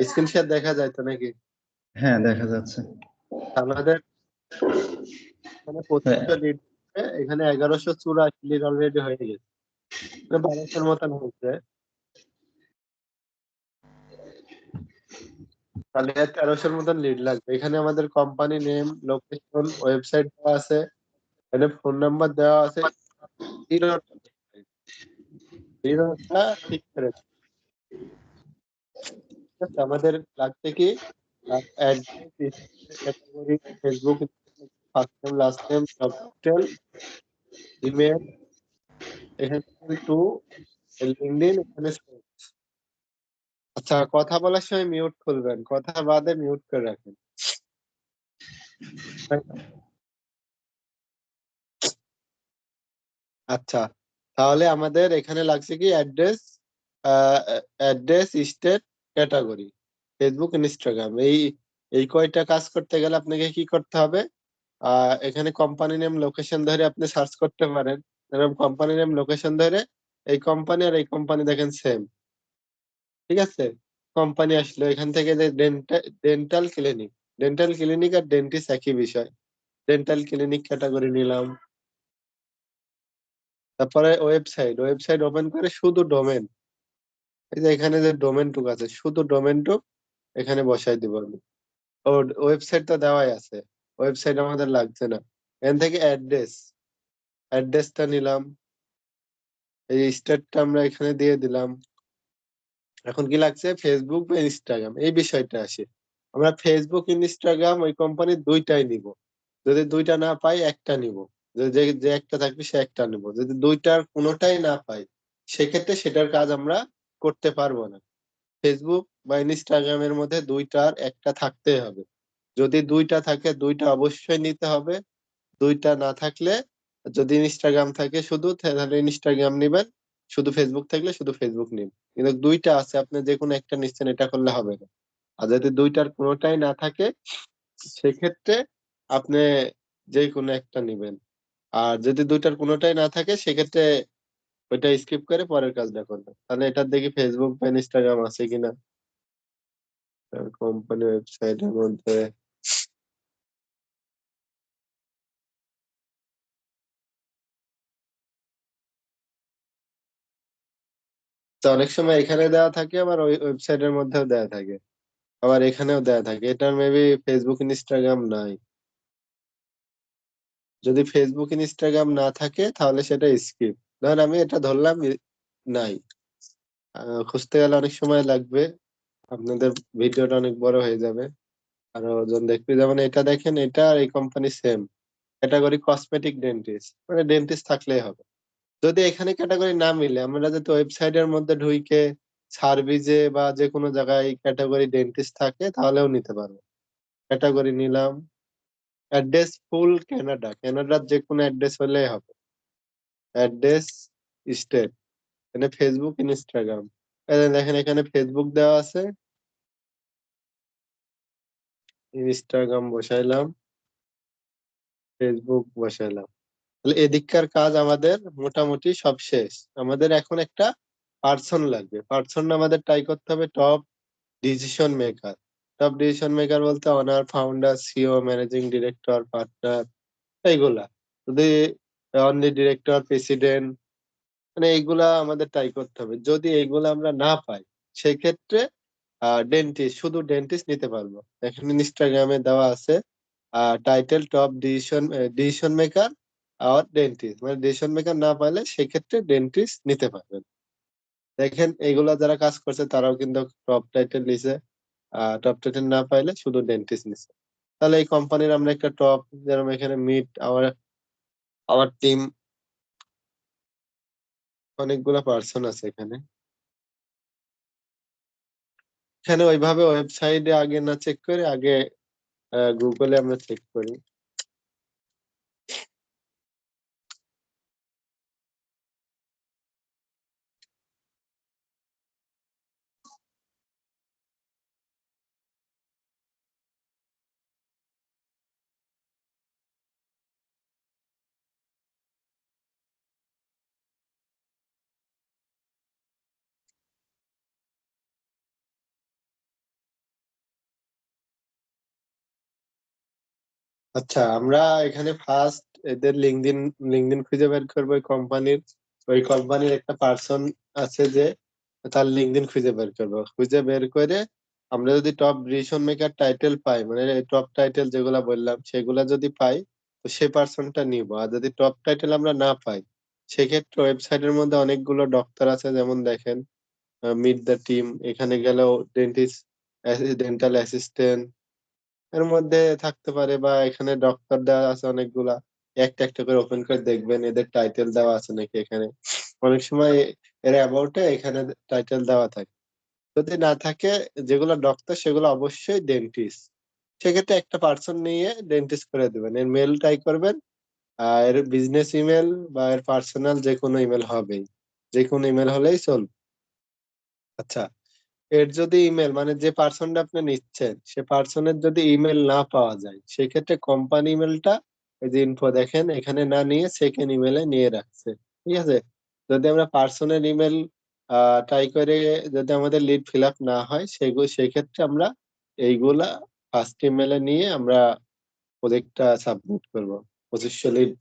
Screenshot দেখা যায় তো নাকি? হ্যাঁ, দেখা যাচ্ছে। আমাদের এখানে 2500 লিড, এখানে 1184 লিড অলরেডি হয়ে গেছে, 1200 মতন হয়েছে। তাহলে 1300 মতন লিড লাগবে। এখানে আমাদের কোম্পানি নেম, লোকেশন, ওয়েবসাইট দেওয়া আছে, এখানে ফোন নাম্বার দেওয়া আছে। জিরোটা ঠিক করে দিন। ঠিক আছে? আমাদের লাগছে কি address, category, Facebook, first name, last name, job title, email, এখানে টু লিঙ্কডইন, এখানে search। আচ্ছা, কথা বলার সময় মিউট খুলবেন, কথা বাদে মিউট করে রাখেন। আচ্ছা, তাহলে আমাদের এখানে লাগছে কি address, state, category, Facebook, Instagram. এই এই কয়টা কাজ করতে গেলে আপনাকে কি করতে হবে? এখানে কোম্পানি নেম, লোকেশন ধরে আপনি সার্চ করতে পারেন। এরকম কোম্পানি নেম, লোকেশন ধরে এই কোম্পানি আর এই কোম্পানি দেখেন সেম। ঠিক আছে? কোম্পানি আসলো এখান থেকে, যে ডেন্টাল ক্লিনিক, ডেন্টাল ক্লিনিক আর ডেন্টিস্ট একই বিষয়। ডেন্টাল ক্লিনিক ক্যাটাগরি নিলাম। তারপরে ওয়েবসাইট ওপেন করে শুধু ডোমেন, এই যে এখানে যে ডোমেন টুক আছে, শুধু ডোমেন টুক এখানে বসাই দিব আমি। ও, ওয়েবসাইট তো দেওয়াই আছে, ওয়েবসাইট আমাদের লাগছে না। এখান থেকে অ্যাড্রেসটা নিলাম, এই স্টেটটা আমরা এখানে দিয়ে দিলাম। এখন কি লাগছে? ফেসবুক বা ইনস্টাগ্রাম, এই বিষয়টা আসে। আমরা ফেসবুক, ইনস্টাগ্রাম ওই কোম্পানির দুইটাই নিব। যদি দুইটা না পাই একটা নিব। যে যে একটা থাকবে সে একটা নিব। যদি দুইটার কোনোটাই না পাই, সেক্ষেত্রে সেটার কাজ আমরা করতে পারবো না। ফেসবুক বা ইনস্টাগ্রামের মধ্যে দুইটার একটা থাকতে হবে। যদি দুইটা থাকে, দুইটা অবশ্যই নিতে হবে। দুইটা না থাকলে, যদি ইনস্টাগ্রাম থাকে শুধু, তাহলে ইনস্টাগ্রাম নিবেন। শুধু ফেসবুক থাকলে শুধু ফেসবুক নিন। কিন্তু দুইটা আছে, আপনি যে কোনো একটা নিচ্ছেন, এটা করলে হবে না। আর যদি দুইটার কোনোটাই না থাকে, সেক্ষেত্রে আপনি যে কোনো একটা নিবেন। আর যদি দুইটার কোনোটাই না থাকে, সেক্ষেত্রে ওইটা স্কিপ করে পরের কাজটা করবেন। তাহলে এটার দেখি ফেসবুক বা ইনস্টাগ্রাম আছে কিনা কোম্পানি ওয়েবসাইটের মধ্যে। তো অনেক সময় এখানে দেওয়া থাকে, আবার ওই ওয়েবসাইটের মধ্যেও দেওয়া থাকে, আবার এখানেও দেওয়া থাকে। এটার মেবি ফেসবুক, ইনস্টাগ্রাম নাই। যদি ফেসবুক, ইনস্টাগ্রাম না থাকে, তাহলে সেটা স্কিপ। ধরেন আমি এটা ধরলাম নাই। খুঁজতে গেলে অনেক সময় লাগবে, আপনাদের ভিডিওটা অনেক বড় হয়ে যাবে, আরো ওজন দেখবে। যেমন এটা দেখেন, এটা আর এই company same category, cosmetic, dentist, মানে ডেন্টিস্ট থাকলেই হবে। যদি এখানে ক্যাটাগরি না মিলে, আমরা যদি ওয়েবসাইটের মধ্যে ঢুকে সার্ভিসে বা যে কোনো জায়গায় ক্যাটাগরি ডেন্টিস্ট থাকে, তাহলেও নিতে পারবো। ক্যাটাগরি নিলাম, অ্যাড্রেস ফুল কানাডা, কানাডার যে কোনো অ্যাড্রেস হলেই হবে। অ্যাড্রেস, স্টেট, এখানে ফেসবুক, ইনস্টাগ্রাম, দেখেন এখানে ফেসবুক দেওয়া আছে, ইনস্টাগ্রাম বসাইলাম, ফেসবুক বসাইলাম। তাহলে এদিককার কাজ আমাদের মোটামুটি সব শেষ। আমাদের এখন একটা পার্সন লাগবে। পার্সন আমাদের ট্রাই করতে হবে top decision maker. Top decision maker বলতে owner, founder, CEO, managing director, partner, এইগুলা। যদি অনলি ডিরেক্টর, প্রেসিডেন্ট, মানে এইগুলা আমাদের ট্রাই করতে হবে। যদি এইগুলা আমরা না পাই, সেক্ষেত্রে ডেন্টিস্ট, শুধু ডেন্টিস্ট নিতে পারবো। এখানে ইনস্টাগ্রামে দেওয়া আছে টাইটেল টপ ডিসিশন মেকার আর ডেন্টিস্ট, মানে ডিসিশন মেকার না পাইলে সেক্ষেত্রে ডেন্টিস্ট নিতে পারবেন। দেখেন এইগুলা যারা কাজ করছে তারাও কিন্তু টপ টাইটেল নিছে, টপ টাইটেল না পাইলে শুধু ডেন্টিস্ট নিছে। তাহলে এই কোম্পানির আমরা একটা টপ, যেরকম এখানে মিট আওয়ার আওয়ার টিম, অনেকগুলা পার্সন আছে এখানে। এখানে ওইভাবে ওয়েবসাইটে আগে না চেক করে, আগে গুগলে আমরা চেক করি। আচ্ছা, আমরা এখানে ফার্স্ট এদের লিঙ্কডইন খুঁজে বের করবো। ওই কোম্পানির একটা পার্সন আছে যে তার লিঙ্কডইন খুঁজে বের করবো। খুঁজে বের করে আমরা যদি টপ ডিসিশন মেকার টাইটেল পাই, মানে টপ টাইটেল যেগুলা বললাম সেগুলা যদি পাই, তো সে পার্সনটা নিব। আর যদি টপ টাইটেল আমরা না পাই, সেক্ষেত্রে ওয়েবসাইটের মধ্যে অনেকগুলো ডক্টর আছে, যেমন দেখেন মিট দ্য টিম, এখানে গেলেও ডেন্টিস্ট, ডেন্টাল অ্যাসিস্ট্যান্ট এর মধ্যে থাকতে পারে, বা এখানে ডক্টর দেওয়া আছে অনেকগুলা। একটা একটা করে ওপেন করে দেখবেন এদের টাইটেল দেওয়া আছে নাকি এখানে। অনেক সময় এর অ্যাবাউটে এখানে টাইটেল দেওয়া থাকে। যদি না থাকে, যেগুলো ডক্টর সেগুলো অবশ্যই ডেন্টিস্ট। সেক্ষেত্রে একটা পার্সন নিয়ে ডেন্টিস্ট করে দেবেন। এর মেল ট্রাই করবেন, আর এর বিজনেস ইমেল বা এর পার্সোনাল যে কোনো ইমেল হবেই। যে কোনো ইমেল হলেই চলবে। আচ্ছা, এর যদি ইমেল, মানে যে পার্সনটা আপনি নিচ্ছেন সে পার্সনের যদি ইমেল না পাওয়া যায়, সেক্ষেত্রে কোম্পানি ইমেলটা, এই যে ইনফো দেখেন এখানে না নিয়ে সেকেন্ড ইমেলে নিয়ে রাখছে। ঠিক আছে। যদি আমরা পার্সনের ইমেল ট্রাই করে, যদি আমাদের লিড ফিল আপ না হয়, সেক্ষেত্রে আমরা এইগুলা ফার্স্ট ইমেলে নিয়ে আমরা প্রজেক্টটা সাবমিট করব। 2500 লিড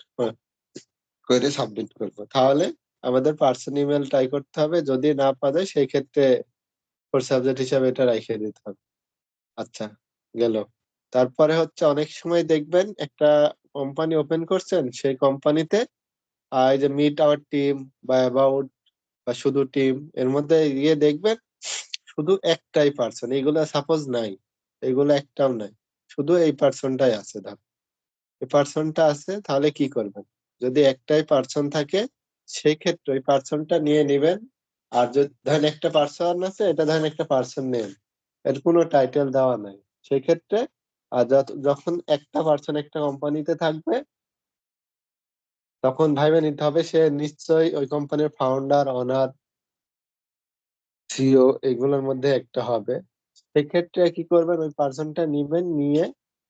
করে সাবমিট করব। তাহলে আমাদের পার্সন ইমেল ট্রাই করতে হবে। যদি না পাওয়া যায়, সেই ক্ষেত্রে ফোর সাবজেক্ট হিসাবে এটা রাইখে দিতে হবে। আচ্ছা, গেল। তারপরে হচ্ছে অনেক সময় দেখবেন একটা কোম্পানি ওপেন করছেন, সেই কোম্পানিতে এই যে মিট আওয়ার টিম বা অ্যাবাউট বা শুধু টিম, এর মধ্যে গিয়ে দেখবেন শুধু একটাই পার্সন, এগুলা সাপোজ নাই, এগুলো একটাও নাই, শুধু এই পার্সনটাই আছে। ধর এই পার্সনটা আছে, তাহলে কি করবেন? যদি একটাই পার্সন থাকে, সেই ক্ষেত্রে ওই পার্সনটা নিয়ে নিবেন। আর যদি ধরেন একটা পার্সন আছে, এটা ধরেন একটা পার্সন নেন, এর কোনো টাইটেল দেওয়া নাই, সেই ক্ষেত্রে যখন একটা পার্সন একটা কোম্পানিতে থাকবে, তখন ভাইবে নিতে হবে সে নিশ্চয়ই ওই কোম্পানির ফাউন্ডার, অনার, সিও এগুলোর মধ্যে একটা হবে। সেক্ষেত্রে কি করবেন, ওই পার্সনটা নিবেন, নিয়ে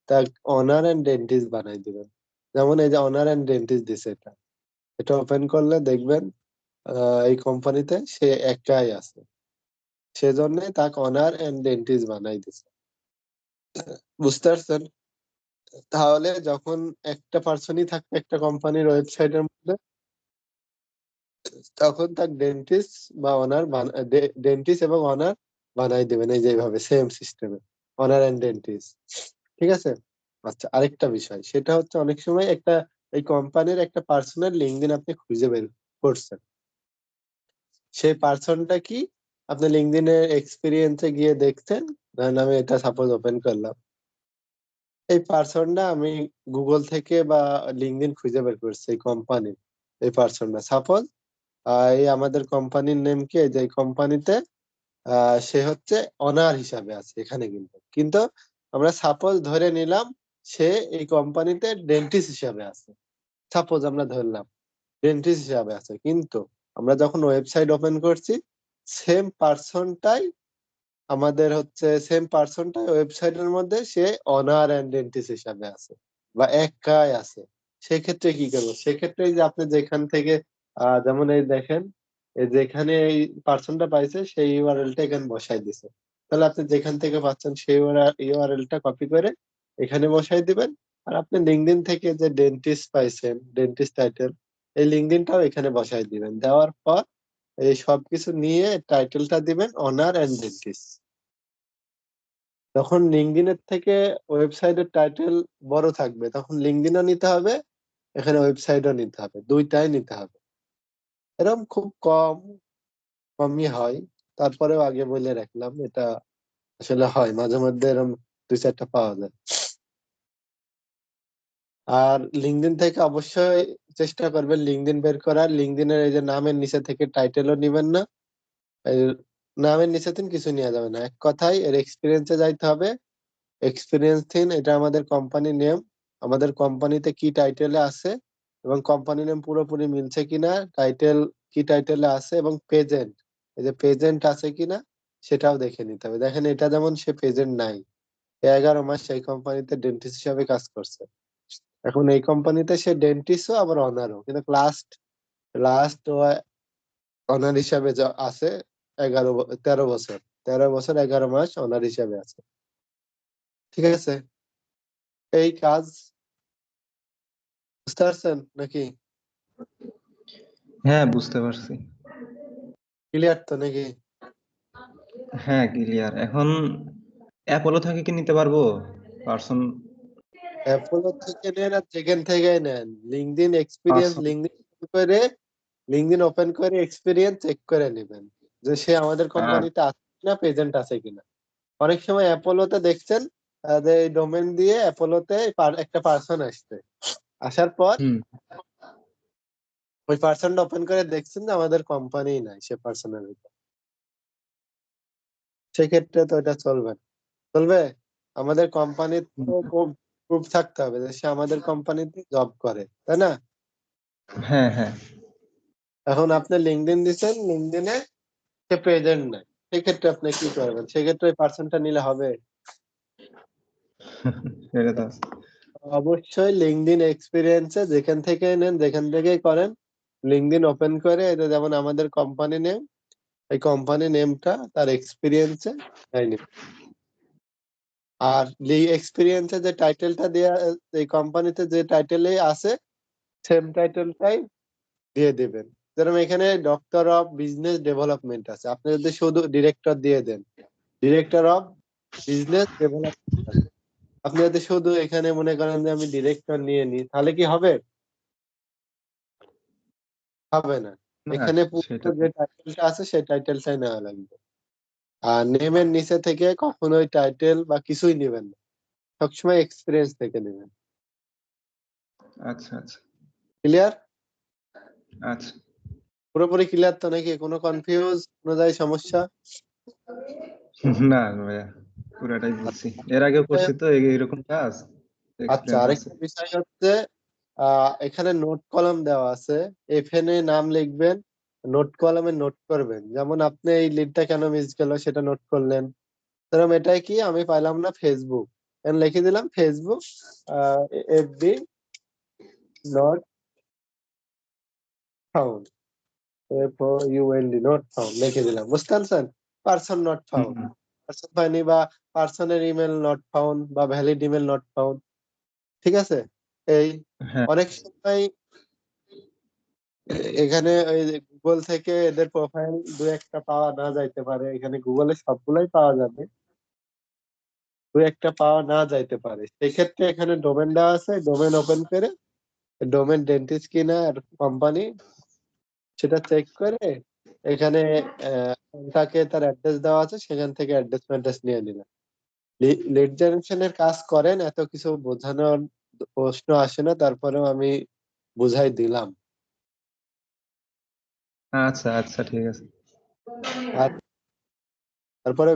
তার অনার এন্ড ডেন্টিস্ট বানাই দিবেন। যেমন এই যে অনার এন্ড ডেন্টিস্ট দিছে, এটা এটা ওপেন করলে দেখবেন এই কোম্পানিতে সে একাই আছে, সেজন্য তাকে অনার এন্ড ডেন্টিস্ট বানাই দিছে। বুঝতে পারছেন? তাহলে যখন একটা পার্সনই থাকবে একটা কোম্পানির ওয়েবসাইটের মধ্যে, তখন তার ডেন্টিস্ট বা অনার, ডেন্টিস্ট এবং অনার বানাই দিবেন, এই যে এইভাবে সেম সিস্টেমে, অনার এন্ড ডেন্টিস্ট। ঠিক আছে। আচ্ছা, আরেকটা বিষয় সেটা হচ্ছে, অনেক সময় একটা এই কোম্পানির একটা পার্সোনাল লিঙ্কডইন আপনি খুঁজে বের করছেন। সেই পার্সনটা কি, আপনি লিঙ্কডইনের এক্সপিরিয়েন্সে গিয়ে দেখছেন। ধরেন আমি এটা সাপোজ ওপেন করলাম, এই পার্সনটা আমি গুগল থেকে বা লিঙ্কডইন খুঁজে বের করছি, এই কোম্পানির এই পার্সনটা সাপোজ এই আমাদের কোম্পানির নেম কি, এই যে কোম্পানিতে সে হচ্ছে অনার হিসাবে আছে এখানে, কিন্তু কিন্তু আমরা সাপোজ ধরে নিলাম সে এই কোম্পানিতে ডেন্টিস্ট হিসাবে আছে। সাপোজ আমরা ধরলাম ডেন্টিস্ট হিসাবে আছে, কিন্তু আমরা যখন ওয়েবসাইট ওপেন করছি, সেম পার্সনটাই ওয়েবসাইটের মধ্যে সে অনার এন্ড ডেন্টিস্ট হিসাবে আছে, বা একাই আছে। সেক্ষেত্রে কি করবো? সেক্ষেত্রে এই যে আপনি যেখান থেকে যেমন এই দেখেন, এই যেখানে এই পার্সনটা পাইছে সেই ইউআরএলটা এখানে বসাই দিছে। তাহলে আপনি যেখান থেকে পাচ্ছেন সেই ইউআরএলটা কপি করে এখানে বসাই দিবেন। আর আপনি লিঙ্কডইন থেকে যে ডেন্টিস্ট পাইছেন, ডেন্টিস্ট টাইটেল, এই লিঙ্কডইনটাও এখানে বসাই দিবেন। দেওয়ার পর এই সবকিছু নিয়ে টাইটেলটা দিবেন অনার এন্ড ডেন্টিস্ট। যখন লিঙ্কডইনের থেকে ওয়েবসাইটের টাইটেল বড় থাকবে, তখন লিঙ্কডইনও নিতে হবে, এখানে ওয়েবসাইটও নিতে হবে, দুইটাই নিতে হবে। এরকম খুব কমই হয়। তারপরেও আগে বলে রাখলাম, এটা আসলে হয় মাঝে মধ্যে, এরকম দুই চারটা পাওয়া যায়। আর লিঙ্কডইন থেকে অবশ্যই চেষ্টা করবেন লিঙ্কডইন বের করার। লিঙ্কডইনের এই যে নামের নিচে থেকে টাইটেলও নিবেন না, এই নামের নিচে থেকে কিছু নেওয়া যাবে না। এক কথায় এর এক্সপিরিয়েন্সে যাইতে হবে। এক্সপিরিয়েন্স থিন, এটা আমাদের কোম্পানি নেম, আমাদের কোম্পানিতে কি টাইটেলে আছে এবং কোম্পানি নেম পুরোপুরি মিলছে কিনা, টাইটেল কি টাইটেলে আছে, এবং প্রেজেন্ট, এই যে প্রেজেন্ট আছে কিনা সেটাও দেখে নিতে হবে। দেখেন এটা যেমন সে প্রেজেন্ট নাই, 11 মাস সেই কোম্পানিতে ডেন্টিস্ট হিসাবে কাজ করছে। এখন এই কোম্পানিতে সে ডেন্টিস্টও আবার অনারও, কিন্তু লাস্ট লাস্ট অনার হিসাবে যা আছে 13 বছর, 13 বছর 11 মাস অনার হিসাবে আছে। ঠিক আছে। এই কাজ বুঝতে পারছেন নাকি? হ্যাঁ, বুঝতে পারছি। ক্লিয়ার তো নাকি? হ্যাঁ, ক্লিয়ার। এখন অ্যাপোলো থেকে কি নিতে পারবো পার্সন? অ্যাপোলো থেকে নেন আর যেখান থেকে নেন, LinkedIn experience, person LinkedIn open করে এক্সপিরিয়েন্স চেক করে নেবেন যে সে আমাদের আর কোম্পানিতে আছে কিনা, প্রেজেন্ট আছে কিনা। অনেক সময় অ্যাপোলোতে দেখছেন যে এই ডোমেন দিয়ে অ্যাপোলোতে একটা পার্সন আসছে, আসার পর হুম ওই পার্সনটা ওপেন করে দেখছেন যে আমাদের কোম্পানি নাই সে পার্সনের ভিতর, সেক্ষেত্রে তো এটা চলবে না। চলবে? আমাদের কোম্পানির তো প্রুফ থাকতে হবে যে সে আমাদের কোম্পানিতে জব করে, তাই না? হ্যাঁ, হ্যাঁ। এখন আপনি লিঙ্কডইন দিচ্ছেন, লিঙ্কডইনে সে প্রেজেন্ট নাই, সেক্ষেত্রে আপনি কি করবেন? সেক্ষেত্রে ওই পার্সনটা নিলে হবে? সেটা তো আছে। অবশ্যই লিঙ্কডইন এক্সপিরিয়েন্সে যেখান থেকে নেন, যেখান থেকেই করেন, লিঙ্কডইন ওপেন করে এটা যেমন আমাদের কোম্পানি নেম, এই কোম্পানি নেমটা তার এক্সপিরিয়েন্সে তাই নিবেন। আর এক্সপিরিয়েন্সে যে টাইটেলটা দেয়া, এই কোম্পানিতে যে টাইটেলে আছে সেম টাইটেলটাই দিয়ে দিবেন। যেরকম এখানে ডক্টর অফ বিজনেস ডেভেলপমেন্ট আছে, আপনি যদি শুধু ডিরেক্টর দিয়ে দেন, ডিরেক্টর অফ বিজনেস ডেভেলপমেন্ট আছে। আপনি যদি শুধু এখানে মনে করেন যে আমি ডিরেক্টর নিয়ে নিই, তাহলে কি হবে? হবে না। না, এখানে সেটা পুরো তো যে টাইটেলটা আছে সেই টাইটেলটাই নেওয়া লাগবে। আর নেমের নিচে থেকে কখনোই টাইটেল বা কিছুই নেবেন না, সবসময় এক্সপিরিয়েন্স থেকে নেবেন। আচ্ছা, আচ্ছা, ক্লিয়ার? আচ্ছা। পুরোপুরি ক্লিয়ার তো নাকি? কোনো কনফিউজ, কোনো জায়গায় সমস্যা? না ভাইয়া, পুরাটাই বুঝছি। এর আগেও করছি তো এরকম কাজ, আচ্ছা, এক্সপিরিয়েন্স আছে। আরেকটা বিষয় হচ্ছে এখানে নোট কলাম দেওয়া আছে, এখানে নাম লিখবেন, নোট কলামে নোট করবেন। যেমন আপনি এই লিডটা কেন মিস গেল সেটা নোট করলেন, ধরুন এটাই কি আমি পাইলাম না ফেসবুক, এখানে লিখে দিলাম Facebook FB not found, FOUND not found লিখে দিলাম, বুঝতে পারছেন? Person not hmm, found, person পাইনি, বা পারসনের ইমেল নট ফাউন্ড, বা ভ্যালিড ইমেল নট ফাউন্ড। ঠিক আছে? এই হ্যাঁ। অনেক সময় এখানে ওই গুগল থেকে এদের প্রোফাইল দু একটা পাওয়া না যাইতে পারে, এখানে গুগলে সবগুলাই পাওয়া যাবে, দু একটা পাওয়া না যাইতে পারে, সেক্ষেত্রে এখানে ডোমেন দেওয়া আছে, ডোমেন ওপেন করে ডোমেন ডেন্টিস্ট কিনা আর কোম্পানি সেটা চেক করে এখানে তাকে তার অ্যাড্রেস দেওয়া আছে, সেখান থেকে অ্যাড্রেস ম্যাড্রেস নিয়ে নিলাম। লিড জেনারেশনের কাজ করেন, এত কিছু বোঝানোর প্রশ্ন আসে না, তারপরেও আমি বুঝাই দিলাম। আচ্ছা, আচ্ছা, ঠিক আছে। আর তারপরে